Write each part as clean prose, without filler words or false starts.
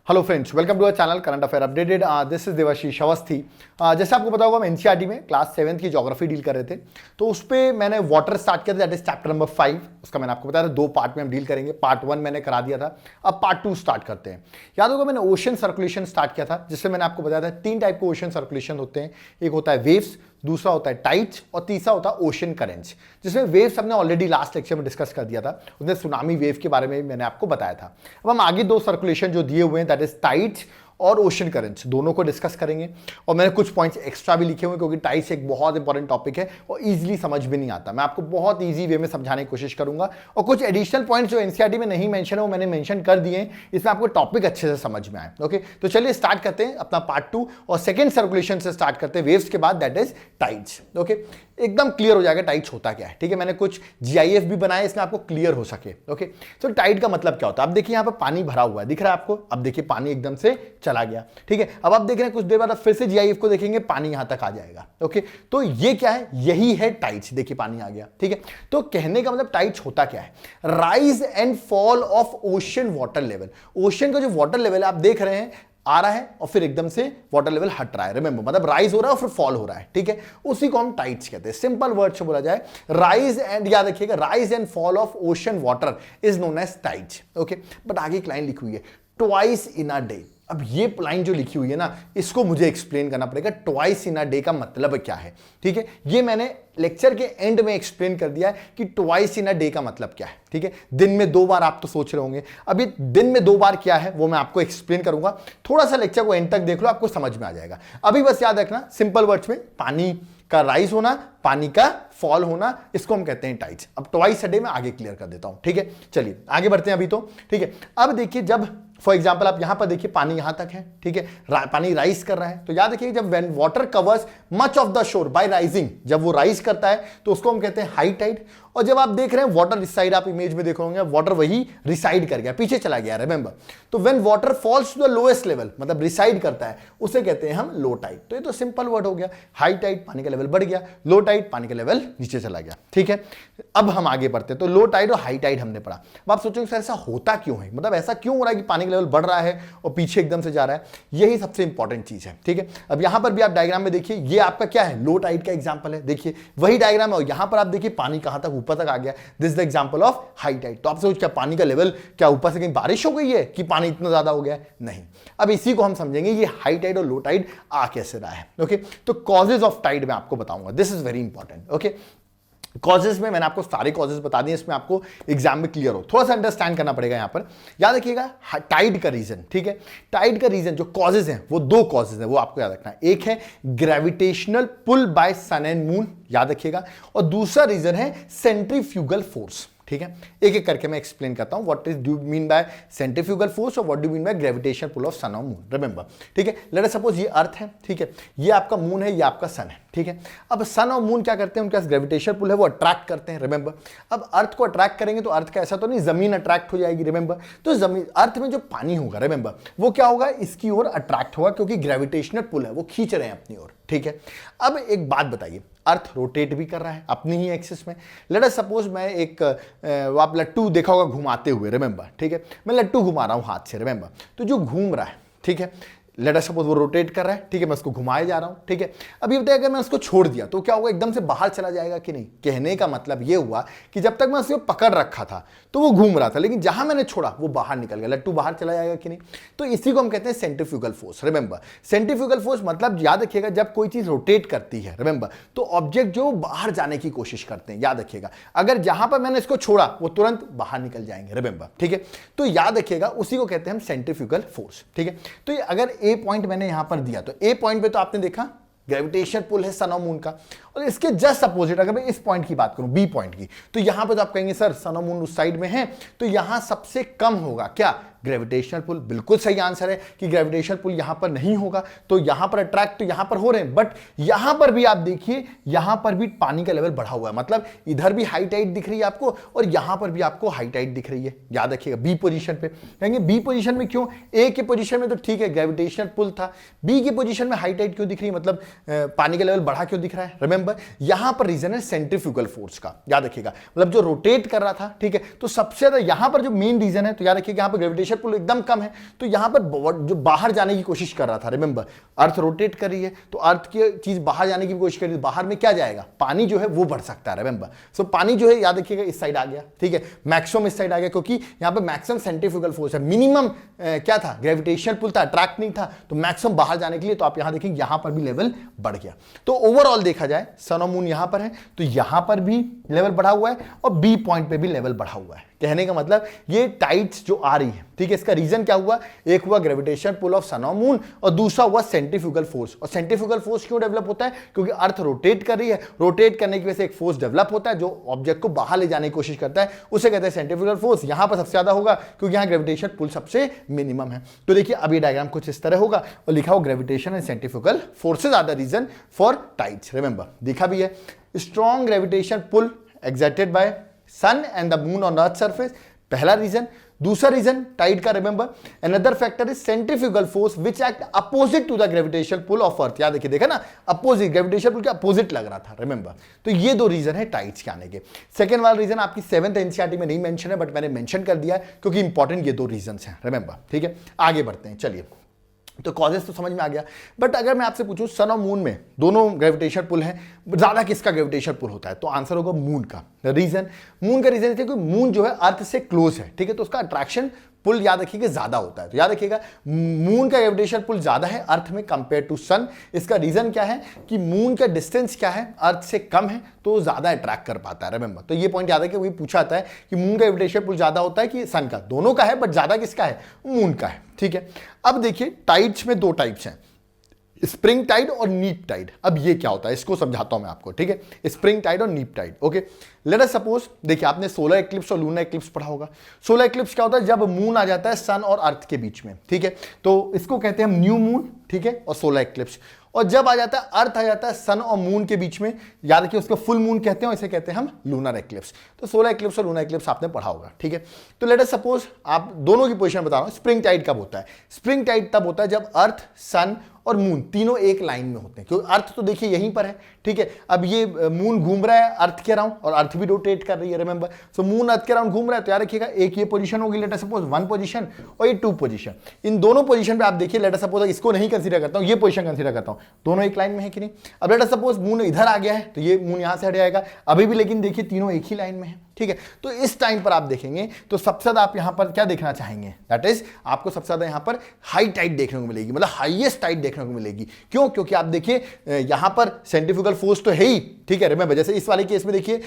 Hello friends, welcome to our channel current affair updated. This is Devashish Awasthi. जैसे आपको पता होगा, हम एनसीईआरटी में क्लास 7th की ज्योग्राफी डील कर रहे थे, तो उस पर मैंने वाटर स्टार्ट किया था, दैट इज चैप्टर नंबर 5। उसका मैंने आपको बताया था 2 पार्ट में हम डील करेंगे। पार्ट 1 मैंने करा दिया था, अब पार्ट 2 स्टार्ट करते हैं। याद होगा मैंने ओशन सर्कुलेशन स्टार्ट किया था, जिससे मैंने आपको बताया था 3 टाइप के ओशन सर्कुलेशन होते हैं। एक होता है वेव्स, दूसरा होता है टाइड्स और तीसरा होता है ओशन करेंट्स। जिसमें वेव्स हमने ऑलरेडी लास्ट लेक्चर में डिस्कस कर दिया था, उसमें सुनामी वेव के बारे में मैंने आपको बताया था। अब हम आगे 2 सर्कुलेशन जो दिए हुए हैं, दैट इज टाइड्स और ओशन करेंट्स, दोनों को डिस्कस करेंगे। और मैंने कुछ पॉइंट्स एक्स्ट्रा भी लिखे हुए हैं, क्योंकि टाइड्स एक बहुत इंपॉर्टेंट टॉपिक है और इजीली समझ भी नहीं आता। मैं आपको बहुत इजी वे में समझाने की कोशिश करूंगा, और कुछ एडिशनल पॉइंट्स जो एनसीईआरटी में नहीं मेंशन है वो मैंने मेंशन कर दिए हैं, इसमें आपको टॉपिक अच्छे से समझ में आए। ओके, तो चलिए स्टार्ट करते हैं अपना पार्ट 2 और सेकेंड सर्कुलेशन से स्टार्ट करते हैं, वेव्स के बाद, दैट इज टाइड्स। ओके, एकदम क्लियर हो जाएगा टाइड्स होता क्या है। ठीक है, मैंने कुछ जीआईएफ भी बनाए इसमें आपको क्लियर हो सके। ओके, तो टाइड का मतलब क्या होता है? अब देखिए यहाँ पर पानी भरा हुआ है, दिख रहा है आपको? अब देखिए पानी एकदम से चला गया। ठीक है, अब आप देख रहे हैं कुछ देर बाद फिर से जीआईएफ को देखेंगे, पानी यहां तक आ जाएगा। ओके, तो ये क्या है? यही है टाइड्स। देखिए पानी आ गया। ठीक है, तो कहने का मतलब टाइड्स होता क्या है? Rise and fall of ocean water level. Ocean का जो वाटर लेवल है आप देख रहे हैं, आ रहा है और फिर एकदम से वाटर लेवल हट रहा है। रिमेंबर, मतलब राइज हो रहा है और फिर फॉल हो रहा है। ठीक है, उसी को हम टाइड्स कहते हैं। सिंपल वर्ड से बोला जाए, राइज एंड, याद रखिएगा, rise and fall of ocean water is known as tides. Okay, but आगे एक लाइन लिखी हुई है, ट्वाइस इन अ डे। अब ये लाइन जो लिखी हुई है ना, इसको मुझे एक्सप्लेन करना पड़ेगा। ट्वाइस इन अ डे का मतलब क्या है? ठीक है, ये मैंने लेक्चर के एंड में एक्सप्लेन कर दिया है कि ट्वाइस इन अ डे का मतलब क्या है। ठीक है, दिन में 2 बार आप तो सोच रहे होंगे, अभी दिन में 2 बार क्या है वो मैं आपको एक्सप्लेन करूंगा। थोड़ा सा लेक्चर को एंड तक देख लो, आपको समझ में आ जाएगा। अभी बस याद रखना, सिंपल वर्ड्स में, पानी का राइज होना, पानी का फॉल होना, इसको हम कहते हैं टाइड्स। अब ट्वाइस अ डे में आगे क्लियर कर देता हूं। ठीक है, चलिए आगे बढ़ते हैं अभी तो। ठीक है, अब देखिए, जब फॉर एग्जाम्पल आप यहां पर देखिए पानी यहां तक है। ठीक है, पानी राइज कर रहा है, तो याद रखिए, जब when water covers much of the shore bye rising, जब वो राइज करता है तो उसको हम कहते हैं हाई टाइड। और जब आप देख रहे हैं वाटर इस साइड, आप इमेज में देख रहे होंगे, वाटर वही रिसाइड कर गया, पीछे चला गया। रिमेंबर, तो when water falls to the lowest level, मतलब रिसाइड करता है, उसे कहते हैं हम लो टाइड। तो ये तो सिंपल वर्ड हो गया। हाई टाइड, पानी का लेवल बढ़ गया, लो टाइड, पानी का लेवल नीचे चला गया। ठीक है, अब हम आगे बढ़ते हैं। तो लो टाइड और हाई टाइड हमने पढ़ा। अब आप सोचोगे सर ऐसा होता क्यों है, मतलब ऐसा क्यों हो रहा है कि पानी का लेवल बढ़ रहा है और पीछे एकदम से जा रहा है? यही सबसे इंपॉर्टेंट चीज है। ठीक है, अब यहां पर भी आप डायग्राम में देखिए, ये आपका क्या है? लो टाइड का एग्जांपल है। देखिए वही डायग्राम है, और यहां पर आप देखिए पानी कहां तक, ऊपर तक आ गया। This is the example of high tide. तो आप सोच, क्या पानी का लेवल, क्या ऊपर से कहीं बारिश हो गई है कि पानी इतना ज्यादा हो गया है? नहीं। अब इसी को हम समझेंगे, ये हाई टाइड और लो टाइड आ कैसे रहा है। ओके, तो कॉजेज ऑफ टाइड मैं आपको बताऊंगा। This is very important. Okay, causes में मैंने आपको सारे कॉजेज बता दिए, इसमें आपको एग्जाम में क्लियर हो, थोड़ा सा अंडरस्टैंड करना पड़ेगा यहां पर। याद रखिएगा टाइड का रीजन। ठीक है, टाइड का रीजन, जो कॉजेज हैं वो 2 कॉजेज हैं, वो आपको याद रखना है। एक है gravitational pull by sun and moon, याद रखिएगा, और दूसरा रीजन है सेंट्रीफ्यूगल फोर्स। ठीक है, एक एक करके मैं एक्सप्लेन करता हूं, what is do mean by centrifugal force और what do mean by gravitational pull of sun और मून। रिमेंबर, ठीक है, लेट अस सपोज ये अर्थ है। ठीक है, ये आपका मून है, ये आपका सन है। ठीक है, अब सन और मून क्या करते हैं? उनके पास ग्रेविटेशनल पुल है, वो अट्रैक्ट करते हैं। रिमेंबर, अब अर्थ को अट्रैक्ट करेंगे तो अर्थ का ऐसा तो नहीं जमीन अट्रैक्ट हो जाएगी। रिमेंबर, तो जमीन, अर्थ में जो पानी होगा, रिमेंबर, वो क्या होगा? इसकी ओर अट्रैक्ट होगा, क्योंकि ग्रेविटेशनल पुल है, वो खींच रहे हैं अपनी ओर। ठीक है, अब एक बात बताइए, अर्थ रोटेट भी कर रहा है अपनी ही एक्सिस में। लेट अस सपोज मैं एक आप लट्टू देखा होगा घुमाते हुए। रिमेंबर, ठीक है, मैं लट्टू घुमा रहा हूं हाथ से। रिमेंबर, तो जो घूम रहा है, ठीक है, लेट अस सपोज वो रोटेट कर रहा है। ठीक है, मैं उसको घुमाए जा रहा हूं। ठीक है, अब ये बताइए, अगर मैं उसको छोड़ दिया तो क्या होगा? एकदम से बाहर चला जाएगा कि नहीं? कहने का मतलब ये हुआ कि जब तक मैं उसको पकड़ रखा था तो वो घूम रहा था, लेकिन जहां मैंने छोड़ा वो बाहर निकल गया। लट्टू बाहर चला जाएगा कि नहीं? तो इसी को हम कहते हैं centrifugal force. Remember, centrifugal force मतलब, याद रखिएगा, जब कोई चीज रोटेट करती है, रिमेंबर, तो ऑब्जेक्ट जो बाहर जाने की कोशिश करते हैं। याद रखिएगा, अगर जहां पर मैंने इसको छोड़ा वो तुरंत बाहर निकल जाएंगे। रिमेंबर, ठीक है, तो याद रखिएगा, उसी को कहते हैं हम सेंट्रीफ्यूगल फोर्स। ठीक है, तो ये अगर ए पॉइंट मैंने यहां पर दिया, तो ए पॉइंट पे तो आपने देखा ग्रेविटेशन पुल है सन और मून का, और इसके जस्ट अपोजिट अगर मैं इस पॉइंट की बात करूं, बी पॉइंट की, तो यहां पे तो आप कहेंगे सर सन और मून उस साइड में है, तो यहां सबसे कम होगा क्या? Gravitational pull. बिल्कुल सही आंसर है कि ग्रेविटेशनल पुल यहां पर नहीं होगा, तो यहां पर अट्रैक्ट तो यहां पर हो रहे हैं, बट यहां पर भी आप देखिए, यहां पर भी पानी का लेवल बढ़ा हुआ है, मतलब इधर भी हाई टाइड दिख रही है आपको और यहां पर भी आपको हाई टाइड दिख रही है। याद रखिएगा, बी पोजीशन पे कहेंगे, बी पोजीशन में क्यों? ए के पोजीशन में तो ठीक है ग्रेविटेशनल पुल था, बी की पोजीशन में हाई टाइड क्यों दिख रही है, मतलब पानी का लेवल बढ़ा क्यों दिख रहा है? रिमेंबर, यहां पर रीजन है सेंट्रीफ्यूगल फोर्स का। याद रखिएगा, मतलब जो रोटेट कर रहा था, ठीक है, तो सबसे ज्यादा यहां पर जो मेन रीजन है, तो याद रखिएगा यहां पर ग्रेविटेशन ग्रेविटेशन पुल एकदम कम है, तो यहां पर जो बाहर जाने की कोशिश कर रहा था, रिमेंबर अर्थ रोटेट कर रही है तो अर्थ की चीज बाहर जाने की कोशिश कर रही है, बाहर में क्या जाएगा, पानी जो है वो बढ़ सकता है, रिमेंबर। सो पानी जो है याद रखिएगा इस साइड आ गया, ठीक है, मैक्सिमम इस साइड आ गया, क्योंकि यहां पर मैक्सिमम सेंट्रीफ्यूगल फोर्स है, मिनिमम क्या था, ग्रेविटेशनल पुल था, अट्रैक्ट नहीं था, तो मैक्सिमम बाहर जाने के लिए, तो आप यहां देखेंगे यहां पर भी लेवल बढ़ गया। तो ओवरऑल देखा जाए सन और मून यहां पर है तो यहां पर भी लेवल बढ़ा हुआ है और बी पॉइंट पे भी लेवल बढ़ा हुआ है। कहने का मतलब ये टाइड्स जो आ रही है, ठीक है, इसका रीजन क्या हुआ, एक हुआ ग्रेविटेशन पुल ऑफ सन और मून और दूसरा हुआ सेंट्रीफ्यूगल फोर्स। और सेंट्रीफ्यूगल फोर्स क्यों डेवलप होता है, क्योंकि अर्थ रोटेट कर रही है, रोटेट करने की वजह से एक फोर्स डेवलप होता है जो ऑब्जेक्ट को बाहर ले जाने की कोशिश करता है, उसे कहते हैं सेंट्रीफ्यूगल फोर्स। यहां पर सबसे ज्यादा होगा क्योंकि यहां ग्रेविटेशन पुल सबसे मिनिमम है। तो देखिए अब ये डायग्राम कुछ इस तरह होगा और लिखा हो gravitation and centrifugal forces are the reason for tides, remember दिखा भी है, strong gravitation pull exerted by sun and the moon on earth surface, पहला रीजन। दूसरा रीजन टाइड का, remember another factor is centrifugal force which act opposite to the gravitational pull of earth. याद देखिए, देखा ना, अपोजिट, ग्रेविटेशनल पुल के opposite लग रहा था, रिमेंबर। तो ये दो रीजन है टाइड्स के आने के। सेकंड वाला रीजन आपकी 7th एनसीईआरटी में नहीं मेंशन है, बट मैंने मेंशन कर दिया है क्योंकि इंपॉर्टेंट ये दो रीजन हैं, रिमेंबर, ठीक है। आगे बढ़ते हैं, चलिए, तो कॉजेस तो समझ में आ गया, बट अगर मैं आपसे पूछूं सन और मून में दोनों ग्रेविटेशन पुल हैं, ज्यादा किसका ग्रेविटेशन पुल होता है, तो आंसर होगा मून का। रीजन, मून का रीजन है कि मून जो है अर्थ से क्लोज है, ठीक है, तो उसका अट्रैक्शन पुल याद रखिएगा ज्यादा होता है। तो याद रखिएगा मून का ग्रेविटेशन पुल ज्यादा है अर्थ में कंपेयर टू सन। इसका रीजन क्या है कि मून का डिस्टेंस क्या है, अर्थ से कम है, तो ज्यादा अट्रैक्ट कर पाता है, रिमेंबर। तो ये पॉइंट याद है कि वही पूछा आता है कि मून का ग्रेविटेशन पुल ज्यादा होता है कि सन का, दोनों का है बट ज्यादा किसका है, मून का है, ठीक है। अब देखिए टाइड्स में दो टाइप्स हैं, स्प्रिंग टाइड और नीप टाइड। अब ये क्या होता है इसको समझाता हूं मैं आपको, ठीक है, स्प्रिंग टाइड और neap tide. Okay, let us suppose, देखिए आपने सोलर एक्लिप्स और लूनर एक्लिप्स पढ़ा होगा। सोलर एक्लिप्स क्या होता है, जब मून आ जाता है सन और अर्थ के बीच में, ठीक है, तो इसको कहते हैं हम न्यू मून, ठीक है, और सोलर एक्लिप्स। और जब आ जाता है अर्थ आ जाता है सन और मून के बीच में, याद रखिए उसको फुल मून कहते हैं, इसे कहते हैं हम लूनर एक्लिप्स। तो सोलर एक्लिप्स और लूनर एक्लिप्स आपने पढ़ा होगा, ठीक है। तो लेट अस सपोज, आप दोनों की पोजीशन बता रहा हूं। स्प्रिंग टाइड कब होता है, स्प्रिंग टाइड तब होता है जब अर्थ, सन और मून तीनों एक लाइन में होते हैं, क्योंकि अर्थ तो देखिए यहीं पर है, ठीक है। अब ये मून घूम रहा है अर्थ के अराउंड और अर्थ भी रोटेट कर रही है, रिमेंबर। सो मून अर्थ के अराउंड घूम रहा है, तो याद रखिएगा एक ये पोजीशन होगी, लेट अस सपोज 1 पोजीशन और ये 2 पोजीशन। इन दोनों पोजीशन पे आप देखिए, लेट अस सपोज इसको नहीं कंसीडर करता हूं, ये पोजीशन कंसीडर करता हूं, दोनों एक लाइन में है कि नहीं। अब लेट अस सपोज मून इधर आ गया है तो ये मून यहां से हट जाएगा, अभी भी लेकिन देखिए तीनों एक ही लाइन में है, ठीक है। तो इस टाइम पर आप देखेंगे तो सबसे ज्यादा आप यहां पर क्या देखना चाहेंगे, दैट इज आपको सबसे ज्यादा यहां पर हाई टाइड देखने को मिलेगी, मतलब हाईएस्ट टाइड देखने को मिलेगी। क्यों, क्योंकि आप देखिए यहां पर सेंट्रीफ्यूगल फोर्स तो है ही, ठीक है, रिमेंबर। जैसे इस वाले केस में देखिए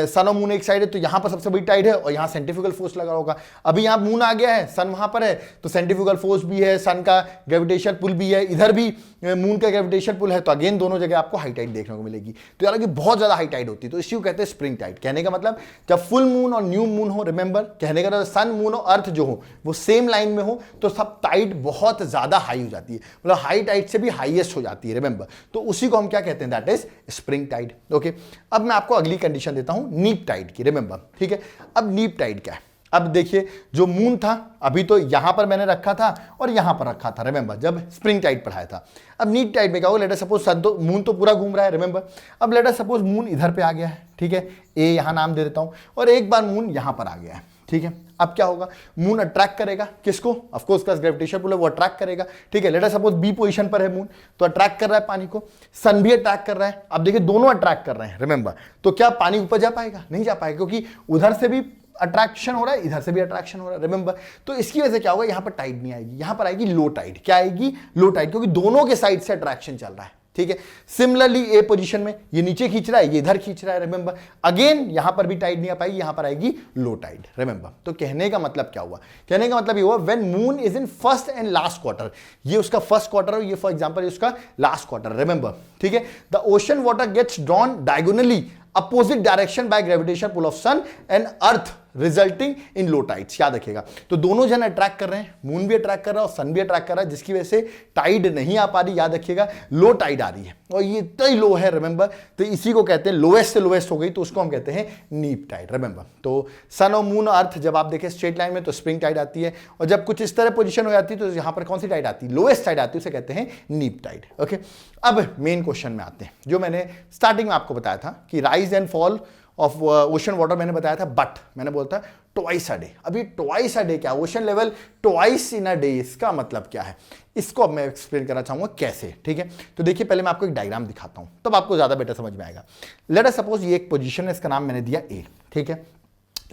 सन और मून एक साइड है तो यहां पर सबसे बड़ी टाइड है और यहां सेंट्रीफ्यूगल फोर्स लगा होगा। अभी यहां मून आ गया है, सन वहां पर है, तो सेंट्रीफ्यूगल फोर्स भी है, सन का ग्रेविटेशन पुल भी है, इधर भी मून का ग्रेविटेशन पुल है, तो अगेन दोनों जगह आपको हाई टाइड देखने को मिलेगी। तो यार कि बहुत ज्यादा हाई टाइड होती है, तो इसी को कहते हैं स्प्रिंग टाइड। कहने का मतलब जब फुल मून और न्यू मून हो, रिमेंबर, कहने का मतलब सन, मून और अर्थ जो हो वो सेम लाइन में हो, तो सब टाइड बहुत ज्यादा हाई हो जाती है, मतलब हाई टाइड से भी हाईएस्ट हो जाती है, रिमेंबर। तो उसी को हम क्या कहते हैं, that is spring tide. Okay, अब मैं आपको अगली कंडीशन देता हूं नीप टाइड की, रिमेंबर, ठीक है। अब नीप टाइड क्या है, अब देखिए जो मून था अभी तो यहां पर मैंने रखा था और यहां पर रखा था, रिमेंबर, जब स्प्रिंग टाइड पढ़ाया था। अब नीप टाइड में क्या होगा, लेट अस सपोज सन तो मून तो पूरा घूम रहा है, रिमेंबर। अब लेट अस सपोज मून इधर पे आ गया है, ठीक है, ए यहां नाम दे देता हूं, और एक बार मून यहां पर आ गया है, ठीक है। अब क्या होगा, मून अट्रैक्ट करेगा किसको, ऑफ कोर्स का ग्रेविटेशन पुल है वो अट्रैक्ट करेगा, ठीक है। Let us suppose B position पर है मून, तो अट्रैक्ट कर रहा है पानी को, सन भी अट्रैक्ट कर रहा है। अब देखिए दोनों अट्रैक्ट कर रहे हैं, रिमेंबर, तो क्या पानी ऊपर जा पाएगा, नहीं जा पाएगा, क्योंकि उधर से भी अट्रैक्शन हो रहा है, इधर से भी अट्रैक्शन हो रहा है, रिमेंबर। तो इसकी वजह से क्या होगा, यहां पर टाइड नहीं आएगी, यहां पर आएगी लो टाइड। क्या आएगी, लो टाइड, क्योंकि दोनों के साइड से अट्रैक्शन चल रहा है, ठीक है। सिमिलरली ए पोजीशन में ये नीचे खींच रहा है, ये इधर खींच रहा है, रिमेंबर। अगेन यहां पर भी टाइड नहीं आ पाएगी, यहां पर आएगी लो टाइड, रिमेंबर। तो कहने का मतलब क्या हुआ, कहने का मतलब ये हुआ when moon is in first and last quarter, ये उसका फर्स्ट क्वार्टर है, ये फॉर एग्जांपल उसका लास्ट क्वार्टर, रिमेंबर, ठीक है। The ocean water gets drawn diagonally opposite direction by gravitation pull of sun and earth resulting in low tides. याद रखिएगा, तो दोनों जन अट्रैक्ट कर रहे हैं, मून भी अट्रैक्ट कर रहा है और सन भी अट्रैक्ट कर रहा है, जिसकी वजह से टाइड नहीं आ पा रही। याद रखिएगा लो टाइड आ रही है और ये इतना ही लो है, रिमेंबर। तो इसी को कहते हैं लोएस्ट से लोएस्ट हो गई, तो उसको हम कहते हैं नीप टाइड, रिमेंबर। तो सन और मून और अर्थ जब आप देखें स्ट्रेट लाइन में तो स्प्रिंग टाइड आती है, और जब कुछ इस तरह पोजीशन हो जाती है तो यहां पर कौन सी टाइड आती है, लोएस्ट टाइड आती है, उसे कहते हैं नीप टाइड। ओके, अब मेन क्वेश्चन में आते हैं, जो मैंने स्टार्टिंग में आपको बताया था कि rise and fall of ocean water मैंने बताया था, बट मैंने बोलता ट्वाइस अ डे। अभी ट्वाइस अ डे क्या, ocean level twice in a day, इसका मतलब क्या है, इसको अब मैं एक्सप्लेन करना चाहूंगा कैसे। ठीक है, तो देखिए पहले मैं आपको एक डायग्राम दिखाता हूं, तब आपको ज्यादा बेटर समझ में आएगा। लेट अस सपोज ये एक पोजीशन है, इसका नाम मैंने दिया ए। ठीक है,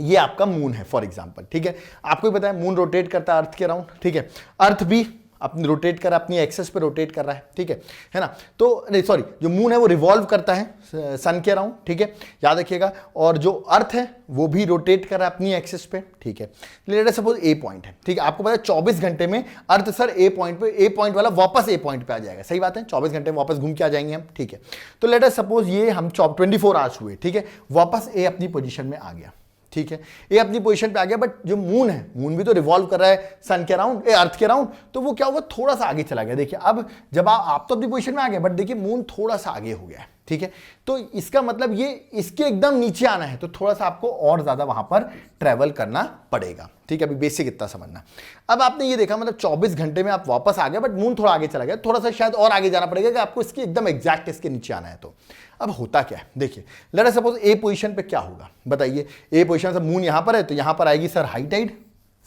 ये आपका मून है फॉर एग्जांपल। ठीक है, आपको भी पता है मून रोटेट करता है अर्थ के अराउंड। ठीक है, अर्थ भी अपनी रोटेट कर अपनी एक्सेस पे रोटेट कर रहा है। ठीक है ना, तो नहीं सॉरी, जो मून है वो रिवॉल्व करता है सन के अराउंड। ठीक है, याद रखिएगा, और जो अर्थ है वो भी रोटेट कर रहा है अपनी एक्सेस पे। ठीक है, लेट अस सपोज ए पॉइंट है। ठीक है, आपको पता है 24 घंटे में अर्थ सर ए पॉइंट पे, ए पॉइंट वाला वापस ए पॉइंट पे आ जाएगा। सही बात है, 24 घंटे में वापस घूम के आ जाएंगे हम। ठीक है, तो लेट अस सपोज ये हम 24 आवर्स हुए। ठीक है, वापस ए अपनी पोजीशन में आ गया। ठीक है, ये अपनी पोजीशन पे आ गया, बट जो मून है, मून भी तो रिवॉल्व कर रहा है सन के अराउंड, अर्थ के अराउंड, तो वो क्या होगा, थोड़ा सा आगे चला गया। देखिए अब जब आप तो अपनी पोजीशन में आ गए, बट देखिए मून थोड़ा सा आगे हो गया है। ठीक है, तो इसका मतलब ये इसके एकदम नीचे आना है तो थोड़ा सा आपको और ज्यादा वहां पर ट्रेवल करना पड़ेगा। ठीक है, अभी बेसिक इतना समझना। अब आपने ये देखा मतलब 24 घंटे में आप वापस आ गए, बट मून थोड़ा आगे चला गया, थोड़ा सा शायद और आगे जाना पड़ेगा कि आपको इसके एकदम एग्जैक्ट इसके नीचे आना है। तो अब होता क्या है, देखिए लेट अस सपोज ए पोजीशन पे क्या होगा बताइए। ए पोजीशन से मून यहां पर है तो यहां पर आएगी सर हाई टाइड।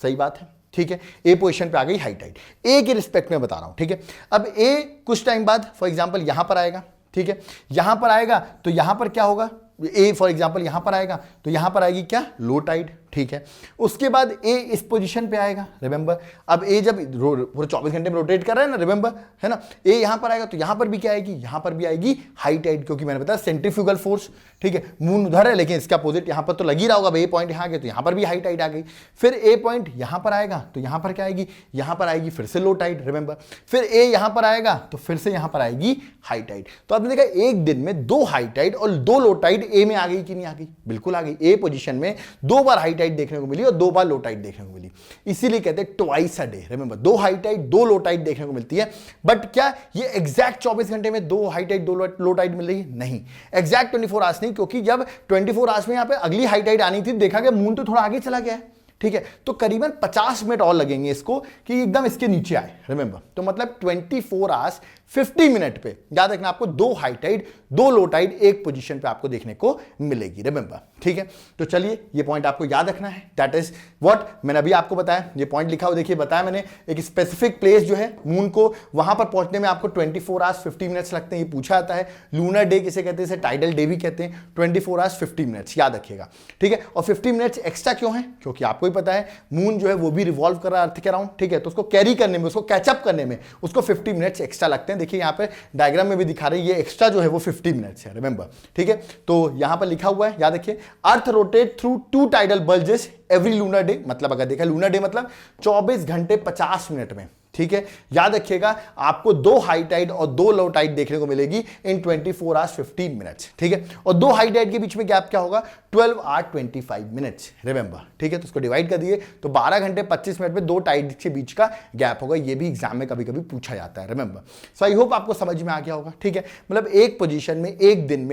सही बात है, ठीक है, ए पोजीशन पे आ गई हाई टाइड, ए के रिस्पेक्ट में बता रहा हूं। ठीक है, अब ए कुछ टाइम बाद फॉर एग्जांपल यहां पर आएगा। ठीक है, यहां पर आएगा तो यहां पर क्या होगा, ए फॉर एग्जांपल यहां पर आएगा तो यहां पर आएगी क्या, लो टाइड। ठीक है, उसके बाद ए इस पोजीशन पे आएगा। रिमेंबर, अब ए जब पूरे 24 घंटे में रोटेट कर रहा है ना, रिमेंबर है ना, ए यहां पर आएगा तो यहां पर भी क्या आएगी, यहां पर भी आएगी हाई टाइड, क्योंकि मैंने बताया सेंट्रीफ्यूगल फोर्स। ठीक है, मून उधर है लेकिन इसका अपोजिट यहां पर तो लगी रहा होगा। ए पॉइंट यहां आ गया तो यहां पर भी हाई टाइड आ गई। फिर ए पॉइंट यहां पर आएगा तो यहां पर क्या आएगी, यहां पर आएगी फिर से लो टाइड। रिमेंबर, फिर ए यहां पर आएगा तो फिर से यहां पर आएगी हाई टाइड। तो आपने देखा एक दिन में 2 हाई टाइड और 2 लो टाइड ए में आ गई कि नहीं आ गई, बिल्कुल आ गई। ए पोजीशन में 2 बार हाई टाइड देखने को मिली और 2 बार लो टाइड देखने को मिली, इसीलिए कहते हैं twice a day. Remember, 2 high tide 2 low tide देखने को मिलती है। बट क्या ये एग्जैक्ट 24 घंटे में 2 हाई टाइड 2 लो टाइड मिल रही है, नहीं, एग्जैक्ट 24 आवर्स नहीं, क्योंकि जब 24 आवर्स में यहां पे अगली हाई टाइड आनी थी, देखा गया मून तो थोड़ा आगे चला गया है। ठीक है, तो करीबन 50 मिनट और लगेंगे इसको कि एकदम इसके नीचे आए। रिमेंबर, तो मतलब 24 आवर्स 50 मिनट पे याद रखना आपको 2 हाई टाइड 2 लो टाइड एक पोजीशन पे आपको देखने को मिलेगी। रिमेंबर, ठीक है, तो चलिए ये पॉइंट आपको याद रखना है। दैट इज व्हाट मैंने अभी आपको बताया, ये पॉइंट लिखा हो देखिए, बताया मैंने एक स्पेसिफिक प्लेस जो है मून को, वहां पर पहुंचने में आपको 24 आवर्स 50 मिनट्स लगते हैं। ये पूछा जाता है, लूनर डे किसे कहते हैं, टाइडल डे भी कहते हैं। 24 आवर्स 50 मिनट्स याद रखिएगा। ठीक है, और 50 मिनट्स एक्स्ट्रा क्यों है, क्योंकि आपको ही पता है मून जो है वो भी रिवॉल्व कर रहा है अर्थ के अराउंड। ठीक है, तो उसको कैरी करने में, उसको कैचअप करने में उसको 50 मिनट्स एक्स्ट्रा लगते हैं। देखिए यहाँ पे डायग्राम में भी दिखा रहे हैं, ये एक्स्ट्रा जो है वो 50 मिनट्स है। रिमेंबर, ठीक है, तो यहां पर लिखा हुआ है, याद रखिए, earth rotate through 2 tidal bulges every lunar day. मतलब अगर देखा लूनर डे मतलब 24 घंटे 50 मिनट में। ठीक है, याद रखिएगा आपको 2 हाई टाइड और 2 लो टाइड देखने को मिलेगी इन 24 आवर्स 15 मिनट्स। ठीक है, और 2 हाई टाइड के बीच में गैप क्या होगा, 12 आवर 25 मिनट्स। रिमेंबर, ठीक है, तो उसको डिवाइड कर दिए तो 12 घंटे 25 मिनट में 2 टाइड के बीच का गैप होगा। ये भी एग्जाम में कभी कभी पूछा जाता है। रिमेंबर, सो आई होप आपको समझ में आ गया होगा। ठीक है, मतलब एक पोजीशन में एक दिन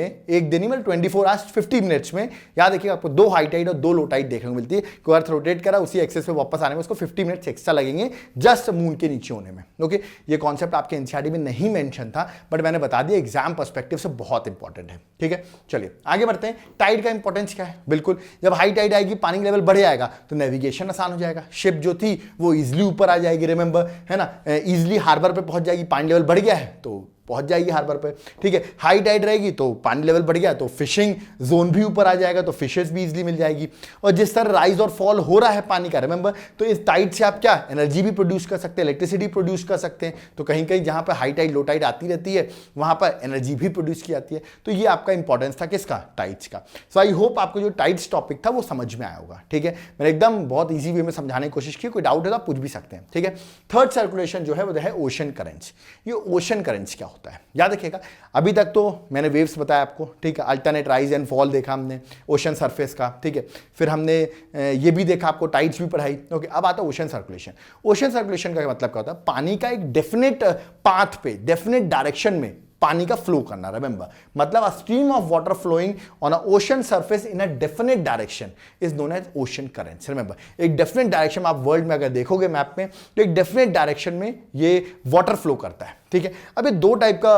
ही मतलब 24 आवर्स 50 मिनट्स में याद रखिएगा आपको 2 हाई टाइड और 2 लो टाइड देखने को मिलती है। कोई अर्थ रोटेट करा उसी एक्सेस पे वापस आने में उसको 50 मिनट्स एक्स्ट्रा लगेंगे जस्ट मून के नीचे होने में। ओके, ये कॉन्सेप्ट आपके एनसीईआरटी में नहीं मेंशन था, बट मैंने बता दिया एग्जाम पर्सपेक्टिव से बहुत इंपॉर्टेंट है। ठीक है, चलिए आगे बढ़ते हैं। टाइड का इंपॉर्टेंस क्या है, बिल्कुल जब हाई टाइड आएगी पानी लेवल बढ़ जाएगा तो नेविगेशन आसान हो जाएगा, शिप जो थी वो इजिली ऊपर आ जाएगी। रिमेंबर, है ना, इजिली हार्बर पे पहुंच जाएगी, पानी लेवल बढ़ गया है तो पहुंच जाएगी हार्बर पे। ठीक है, हाई टाइड रहेगी तो पानी लेवल बढ़ गया तो फिशिंग जोन भी ऊपर आ जाएगा, तो फिशेस भी इजीली मिल जाएगी। और जिस तरह राइज और फॉल हो रहा है पानी का, रिमेंबर, तो इस टाइड से आप क्या एनर्जी भी प्रोड्यूस कर सकते हैं, इलेक्ट्रिसिटी प्रोड्यूस कर सकते हैं। तो कहीं कहीं जहां पर हाई टाइड लो टाइड आती रहती है वहां पर एनर्जी भी प्रोड्यूस की जाती है। तो ये आपका इंपॉर्टेंस था किसका, टाइड्स का। सो आई होप आपको जो टाइड्स टॉपिक था वो समझ में आया होगा। ठीक है, मैंने एकदम बहुत ईजी वे में समझाने की कोशिश की, कोई डाउट है तो आप पूछ भी सकते हैं। ठीक है, थर्ड सर्कुलेशन जो है वो है ओशन करेंट्स। ये ओशन करेंट्स क्या होता है, याद रखिएगा, अभी तक तो मैंने वेव्स बताया आपको। ठीक है, अल्टरनेट राइज एंड फॉल देखा हमने ओशन सरफेस का। ठीक है, फिर हमने ये भी देखा, आपको टाइड्स भी पढ़ाई। ओके, अब आता है ओशन सर्कुलेशन। ओशन सर्कुलेशन का मतलब क्या होता है, पानी का एक डेफिनेट पाथ पे, डेफिनेट डायरेक्शन में पानी का फ्लो करना। रिमेंबर, मतलब a stream of water flowing on a ocean surface in a definite direction is known as ocean currents. Remember, एक डेफिनेट डायरेक्शन आप वर्ल्ड में अगर देखोगे मैप में तो एक डेफिनेट डायरेक्शन में ये वाटर फ्लो करता है। ठीक है। अब ये दो टाइप का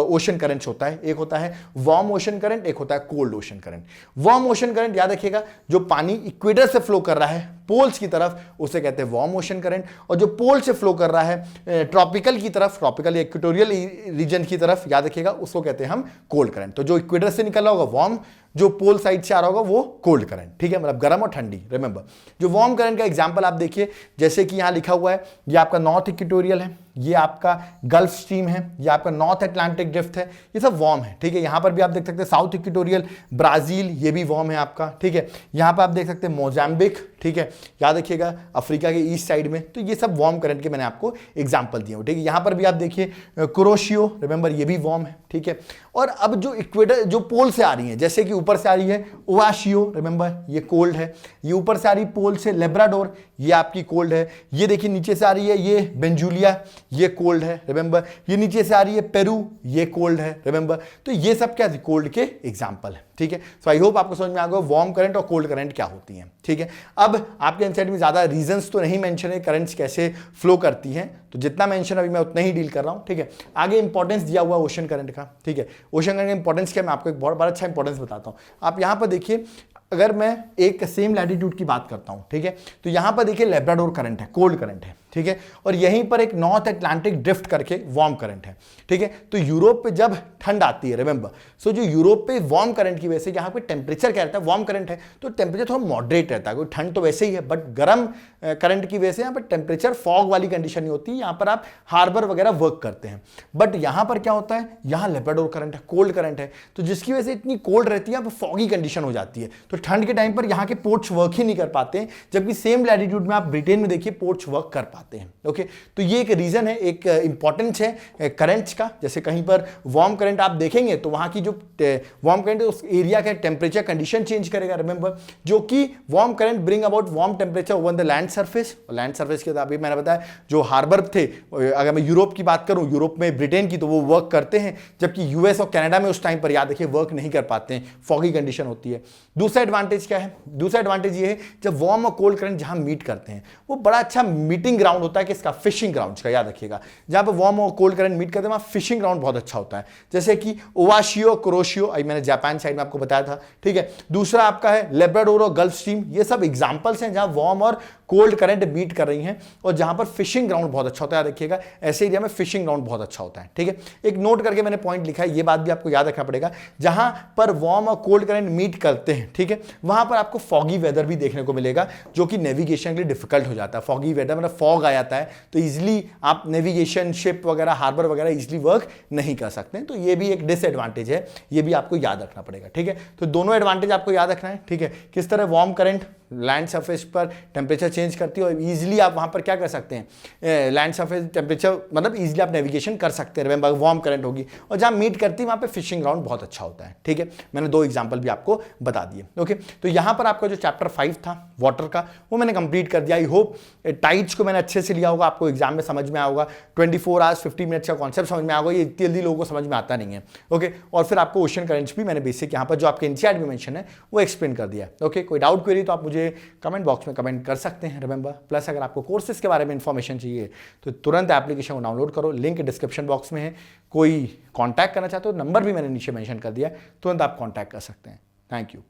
ओशन करंट्स होता है, एक होता है वार्म ओशन करंट, एक होता है cold ocean current. Warm ocean current याद रखिएगा, जो पानी इक्वेटर से फ्लो कर रहा है पोल्स की तरफ, उसे कहते हैं वार्म ओशन करंट। और जो पोल से फ्लो कर रहा है ट्रॉपिकल की तरफ, ट्रॉपिकल इक्वेटोरियल रीजन की तरफ, याद रखिएगा उसको कहते हैं हम कोल्ड करंट। तो जो इक्वेटर से निकल रहा होगा वार्म, जो पोल साइड से आ रहा होगा वो कोल्ड करंट, ठीक है, मतलब गर्म और ठंडी। रिमेंबर, जो वार्म करंट का एग्जांपल आप देखिए, जैसे कि यहां लिखा हुआ है, ये आपका नॉर्थ इक्वेटोरियल है, ये आपका गल्फ स्ट्रीम है, ये आपका नॉर्थ अटलांटिक ड्रिफ्ट है, ये सब वार्म है, ठीक है। यहां पर भी आप देख सकते हैं साउथ इक्वेटोरियल ब्राजील, ये भी वार्म है आपका, ठीक है। यहां पर आप देख सकते हैं मोजाम्बिक, ठीक है, याद रखिएगा अफ्रीका के ईस्ट साइड में। तो ये सब वार्म करंट के मैंने आपको एग्जांपल दिए, ठीक है। यहां पर भी आप देखिए कुरोशियो, रिमेंबर ये भी वार्म है, ठीक है। और अब जो इक्वेटर, जो पोल से आ रही है, जैसे कि ऊपर से आ रही है ओवाशियो, रिमेंबर ये कोल्ड है। ये ऊपर से आ रही पोल से लेब्राडोर, ये आपकी कोल्ड है। ये देखिए नीचे से आ रही है ये बेंजुलिया, ये कोल्ड है, रिमेंबर। ये नीचे से आ रही है पेरू, ये कोल्ड है, रिमेंबर। तो ये सब क्या कोल्ड के एग्जांपल है, ठीक है। सो आई होप आपको समझ में आ गया वार्म करंट और कोल्ड करंट क्या होती हैं, ठीक है। अब आपके एनसीईआरटी में ज्यादा रीजंस तो नहीं मेंशन है करंट्स कैसे फ्लो करती हैं, तो जितना मेंशन अभी मैं उतना ही डील कर रहा हूं, ठीक है। आगे इंपॉर्टेंस दिया हुआ ओशन करंट का, ठीक है। ओशन करंट का इंपॉर्टेंस क्या, मैं आपको एक बहुत बड़ा अच्छा इंपॉर्टेंस बताता हूं। आप यहां पर देखिए, अगर मैं एक सेम लैटिट्यूड की बात करता हूं, ठीक है, तो यहां पर देखिए लेब्राडोर करंट है, कोल्ड करंट है, ठीक है। और यहीं पर एक नॉर्थ अटलांटिक ड्रिफ्ट करके वार्म करंट है, ठीक है। तो यूरोप पे जब ठंड आती है, रिमेंबर, सो जो यूरोप पे वार्म करंट की वजह से यहाँ पे टेम्परेचर क्या रहता है, वार्म करंट है तो टेम्परेचर थोड़ा मॉडरेट रहता है, कोई ठंड तो वैसे ही है, बट गर्म करंट की वजह से यहाँ पर टेम्परेचर फॉग वाली कंडीशन नहीं होती, यहाँ पर आप हार्बर वगैरह वर्क करते हैं। बट यहाँ पर क्या होता है, यहाँ लेब्राडोर करंट है, कोल्ड करंट है, तो जिसकी वजह से इतनी कोल्ड रहती है, यहाँ पर फॉगी कंडीशन हो जाती है। तो ठंड के टाइम पर यहाँ के पोर्ट्स वर्क ही नहीं कर पाते हैं, जबकि सेम लैटिट्यूड में आप ब्रिटेन में देखिए पोर्ट्स वर्क कर पाते हैं, ओके। तो ये एक रीजन है, एक इंपॉर्टेंस है करंट्स का। जैसे कहीं पर वार्म करंट आप देखेंगे तो वहां की जो वार्म करंट है उस एरिया का टेम्परेचर कंडीशन चेंज करेगा, रिमेंबर, जो कि warm current bring about warm temperature over the land surface. Land surface के अभी मैंने बताया जो हार्बर थे, अगर मैं यूरोप की बात करूं, यूरोप में ब्रिटेन की, तो वो वर्क करते हैं, जबकि यूएस और कनाडा में उस टाइम पर याद रखिए वर्क नहीं कर पाते हैं, फॉगी कंडीशन होती है। दूसरा एडवांटेज क्या है, दूसरा एडवांटेज ये है जब वार्म और कोल्ड करंट जहां मीट करते हैं, वो बड़ा अच्छा मीटिंग ग्राउंड होता है, किसका, फिशिंग ग्राउंड का, याद रखिएगा। जहां पर वार्म और कोल्ड करंट मीट करते हैं वहां फिशिंग ग्राउंड बहुत अच्छा होता है, जैसे कि ओवाशियो, कुरोशियो, अभी मैंने जापान साइड में आपको बताया था, ठीक है। दूसरा आपका है लेब्राडोर और गल्फ स्ट्रीम, ये सब एग्जांपल्स हैं जहां वार्म और कोल्ड करंट मीट कर रही हैं और जहां पर फिशिंग ग्राउंड बहुत अच्छा होता है, याद रखिएगा ऐसे एरिया में फिशिंग ग्राउंड बहुत अच्छा होता है, ठीक है। एक नोट करके मैंने पॉइंट लिखा है, ये बात भी आपको याद रखना पड़ेगा, जहां पर वार्म और कोल्ड करंट मीट करते हैं, ठीक है, वहां पर आपको फॉगी वेदर भी देखने को मिलेगा, जो कि नेविगेशन के लिए डिफिकल्ट हो जाता है। फॉगी वेदर मतलब फॉग आ जाता है, तो इजिली आप नेविगेशन, शिप वगैरह, हार्बर वगैरह इजिली वर्क नहीं कर सकते हैं, तो ये भी एक डिसएडवांटेज है, ये भी आपको याद रखना पड़ेगा, ठीक है। तो दोनों एडवांटेज आपको याद रखना है, ठीक है। किस तरह वार्म करंट लैंड सरफेस पर टेम्परेचर चेंज करती है और इजीली आप वहां पर क्या कर सकते हैं, लैंड सरफेस टेम्परेचर मतलब इजीली आप नेविगेशन कर सकते हैं, रिमेंबर वार्म करंट होगी। और जहां मीट करती है वहां पे फिशिंग ग्राउंड बहुत अच्छा होता है, ठीक है। मैंने दो एग्जांपल भी आपको बता दिए, ओके। तो यहां पर आपका जो चैप्टर 5 था वाटर का, वो मैंने कंप्लीट कर दिया। आई होप टाइड्स को मैंने अच्छे से लिया होगा, आपको एग्जाम में समझ में आया होगा। 24 आवर्स 50 मिनट्स का कॉन्सेप्ट समझ में आ होगा, ये इतनी जल्दी लोगों को समझ में आता नहीं है, ओके। और फिर आपको ओशन करंट्स भी मैंने बेसिक यहाँ पर जो आपके एनसीईआरटी में मेंशन है वो एक्सप्लेन कर दिया, ओके। कोई डाउट क्वेरी तो आप मुझे कमेंट बॉक्स में कमेंट कर सकते हैं, रिमेंबर। प्लस अगर आपको कोर्सेज के बारे में इंफॉर्मेशन चाहिए तो तुरंत एप्लीकेशन को डाउनलोड करो, लिंक डिस्क्रिप्शन बॉक्स में है। कोई कॉन्टैक्ट करना चाहते हो, नंबर भी मैंने नीचे मेंशन कर दिया है, तुरंत आप कॉन्टैक्ट कर सकते हैं। Thank you.